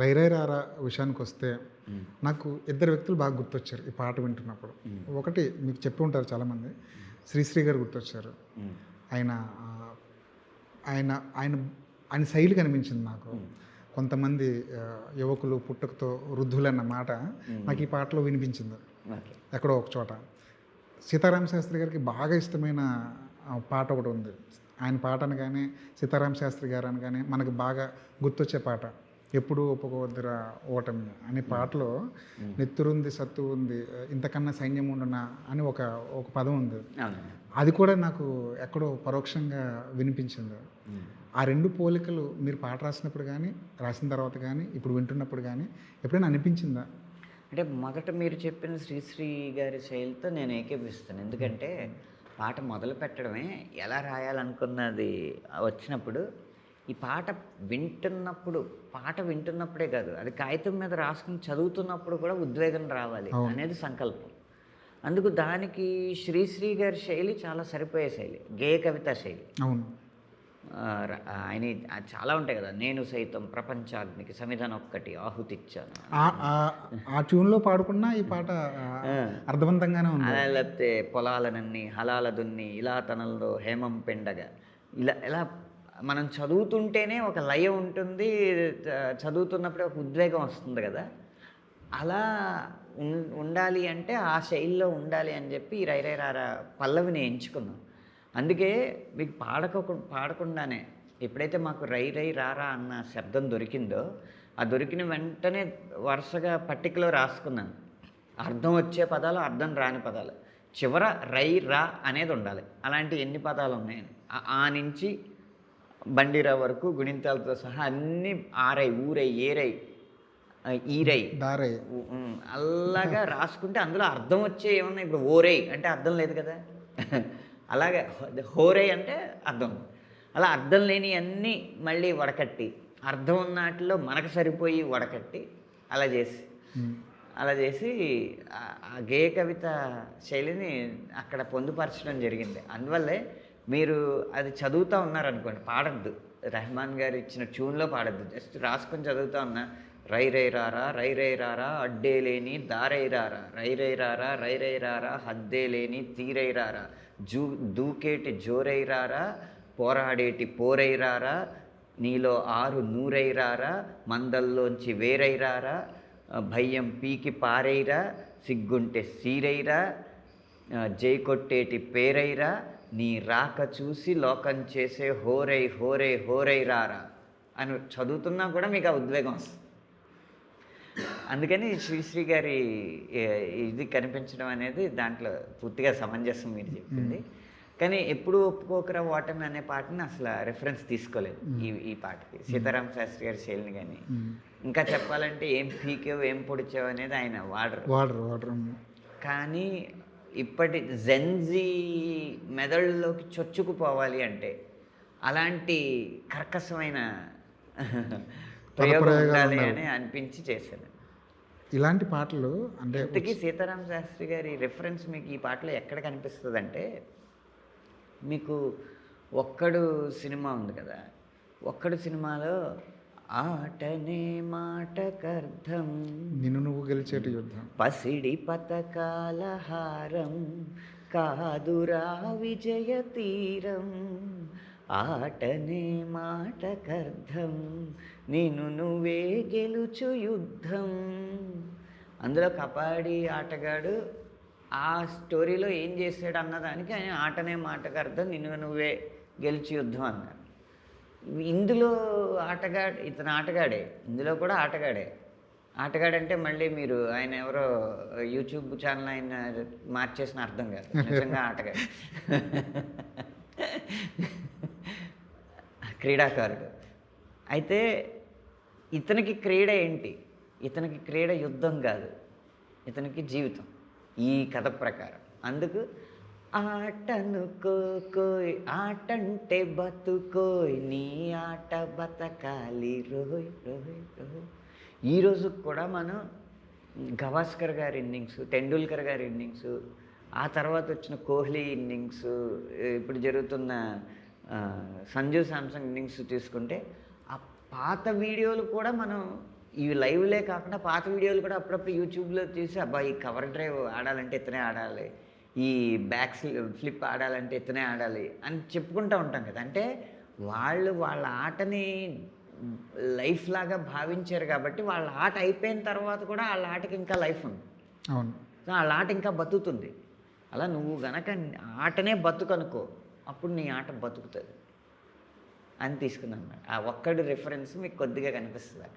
'రై రై రారా' విషయానికొస్తే నాకు ఇద్దరు వ్యక్తులు బాగా గుర్తొచ్చారు ఈ పాట వింటున్నప్పుడు. ఒకటి మీకు చెప్పి ఉంటారు చాలామంది, శ్రీశ్రీ గారు గుర్తొచ్చారు. ఆయన ఆయన ఆయన ఆయన శైలి కనిపించింది నాకు. కొంతమంది యువకులు పుట్టుకతో వృద్ధులన్న మాట నాకు ఈ పాటలో వినిపించింది ఎక్కడో ఒక చోట. సీతారామ శాస్త్రి గారికి బాగా ఇష్టమైన పాట ఒకటి ఉంది. ఆయన పాట అనగానే, సీతారామ శాస్త్రి గారు అనగానే మనకు బాగా గుర్తొచ్చే పాట ఎప్పుడు ఒప్పుకోవద్దురా ఓటమి అనే పాటలో నెత్తురుంది సత్తు ఉంది ఇంతకన్నా సైన్యం ఉండనా అని ఒక పదం ఉంది. అది కూడా నాకు ఎక్కడో పరోక్షంగా వినిపించింది. ఆ రెండు పోలికలు మీరు పాట రాసినప్పుడు కానీ, రాసిన తర్వాత కానీ, ఇప్పుడు వింటున్నప్పుడు కానీ ఎప్పుడైనా అనిపించిందా? అంటే మొదట మీరు చెప్పిన శ్రీశ్రీ గారి శైలితో నేను ఏకీపిస్తాను. ఎందుకంటే పాట మొదలు పెట్టడమే ఎలా రాయాలనుకున్నది వచ్చినప్పుడు, ఈ పాట వింటున్నప్పుడే కాదు, అది కాగితం మీద రాసుకుని చదువుతున్నప్పుడు కూడా ఉద్వేగం రావాలి అనేది సంకల్పం. అందుకు దానికి శ్రీశ్రీ గారి శైలి చాలా సరిపోయే శైలి, గేయ కవితా శైలి. అవును. ఆయన చాలా ఉంటాయి కదా, నేను సైతం ప్రపంచాగ్నికి సమిధన ఒక్కటి ఆహుతిచ్చాను, ఆ ట్యూన్లో పాడుకున్నా ఈ పాట అర్థవంతంగానే ఉంది. లేకపోతే పొలాలనన్ని హలాల దున్ని ఇలా తనల్లో హేమం పెండగా, ఇలా మనం చదువుతుంటేనే ఒక లయ ఉంటుంది, చదువుతున్నప్పుడే ఒక ఉద్వేగం వస్తుంది కదా. అలా ఉండాలి అంటే ఆ శైలిలో ఉండాలి అని చెప్పి ఈ రై రై రారా పల్లవిని ఎంచుకున్నాం. అందుకే మీకు పాడకుండానే ఎప్పుడైతే మాకు రై రై రారా అన్న శబ్దం దొరికిందో, ఆ దొరికిన వెంటనే వరుసగా పట్టికలో రాసుకున్నాను. అర్థం వచ్చే పదాలు, అర్థం రాని పదాలు, చివర రై రా అనేది ఉండాలి. అలాంటి ఎన్ని పదాలు ఉన్నాయి, ఆ నుంచి బండిరా వరకు గుణింతాలతో సహా అన్నీ ఆరై, ఊరై, ఏరై, ఈరై, దారై అలాగా రాసుకుంటే అందులో అర్థం వచ్చే ఏమన్నా, ఇప్పుడు ఓరై అంటే అర్థం లేదు కదా, అలాగే హోరై అంటే అర్థం. అలా అర్థం లేని అన్నీ మళ్ళీ వడకట్టి, అర్థం ఉన్నట్లో మనకు సరిపోయి వడకట్టి అలా చేసి ఆ గేయ కవిత శైలిని అక్కడ పొందుపరచడం జరిగింది. అందువల్లే మీరు అది చదువుతూ ఉన్నారనుకోండి, పాడద్దు, రెహమాన్ గారు ఇచ్చిన ట్యూన్లో పాడద్దు, జస్ట్ రాసుకొని చదువుతూ ఉన్నా, రై రై రారా రై రై రారా అడ్డే లేని దారై రారా రై రై రారా రై రై రారా హద్దే లేని తీరై రారా దూకేటి జోరై రారా పోరాడేటి పోరై రారా నీలో ఆరు నూరై రారా మందల్లోంచి వేరై రారా భయ్యం పీకి పారైరా సిగ్గుంటే సీరైరా జై కొట్టేటి పేరైరా నీ రాక చూసి లోకం చేసే హోరై హోరై హోరై రారా అని చదువుతున్నా కూడా మీకు ఆ ఉద్వేగం వస్తుంది. అందుకని శ్రీశ్రీ గారి ఇది కనిపించడం అనేది దాంట్లో పూర్తిగా సమంజసం మీరు చెప్పింది. కానీ ఎప్పుడు ఒప్పుకోకరా ఓటమి అనే పాటని అసలు రెఫరెన్స్ తీసుకోలేదు ఈ పాటకి, సీతారామ శాస్త్రి గారి శైలిని. కానీ ఇంకా చెప్పాలంటే ఏం పీకేవు ఏం పొడిచావు అనేది ఆయన వాడరు. కానీ ఇప్పటి జెన్జీ మెదడులోకి చొచ్చుకుపోవాలి అంటే అలాంటి కర్కశమైన ప్రయోగం ఉండాలి అని అనిపించి చేశాను ఇలాంటి పాటలు. అంటే ఇంతకీ సీతారామ శాస్త్రి గారి రెఫరెన్స్ మీకు ఈ పాటలో ఎక్కడ కనిపిస్తుంది అంటే, మీకు ఒక్కడు సినిమా ఉంది కదా, ఒక్కడు సినిమాలో ఆటనే మాటకర్థం నిన్ను నువ్వు గెలిచేటి యుద్ధం పసిడి పతకాల హారం కాదురా విజయ తీరం ఆటనే మాటకర్థం నిన్ను నువ్వే గెలుచు యుద్ధం. అందులో కబడ్డీ ఆటగాడు ఆ స్టోరీలో ఏం చేశాడు అన్నదానికి ఆయన ఆటనే మాటకర్థం నిన్ను నువ్వే గెలుచు యుద్ధం అన్నారు. ఇందులో ఇతను ఆటగాడే, ఇందులో కూడా ఆటగాడంటే మళ్ళీ మీరు ఆయన ఎవరో యూట్యూబ్ ఛానల్ ఆయన మార్చేసిన అర్థం కాదు, నిజంగా ఆటగాడు, క్రీడాకారుడు. అయితే ఇతనికి క్రీడ ఏంటి, ఇతనికి క్రీడ యుద్ధం కాదు, ఇతనికి జీవితం ఈ కథ ప్రకారం. అందుకు ఆటనుకోయ్ ఆటంటే బతుకోయ్ నీ ఆట బతకాలి రోయ్ రోయ్ రోయ్. ఈరోజు కూడా మనం గవాస్కర్ గారి ఇన్నింగ్స్, టెండూల్కర్ గారి ఇన్నింగ్స్, ఆ తర్వాత వచ్చిన కోహ్లీ ఇన్నింగ్స్, ఇప్పుడు జరుగుతున్న సంజు శాంసంగ్ ఇన్నింగ్స్ తీసుకుంటే ఆ పాత వీడియోలు కూడా మనం ఇవి లైవ్లే కాకుండా పాత వీడియోలు కూడా అప్పుడప్పుడు యూట్యూబ్లో చూసి అబ్బా ఈ కవర్ డ్రైవ్ ఆడాలంటే ఇతనే ఆడాలి, ఈ బ్యాక్ ఫ్లిప్ ఆడాలంటే ఇతనే ఆడాలి అని చెప్పుకుంటూ ఉంటాం కదా. అంటే వాళ్ళు వాళ్ళ ఆటని లైఫ్ లాగా భావించారు కాబట్టి వాళ్ళ ఆట అయిపోయిన తర్వాత కూడా వాళ్ళ ఆటకి ఇంకా లైఫ్ ఉంది. అవును. సో వాళ్ళ ఆట ఇంకా బతుకుతుంది. అలా నువ్వు గనక ఆటనే బతుకనుకో, అప్పుడు నీ ఆట బతుకుతుంది అని తీసుకున్నాను. ఆ ఒక్కడి రిఫరెన్స్ మీకు కొద్దిగా కనిపిస్తుంది.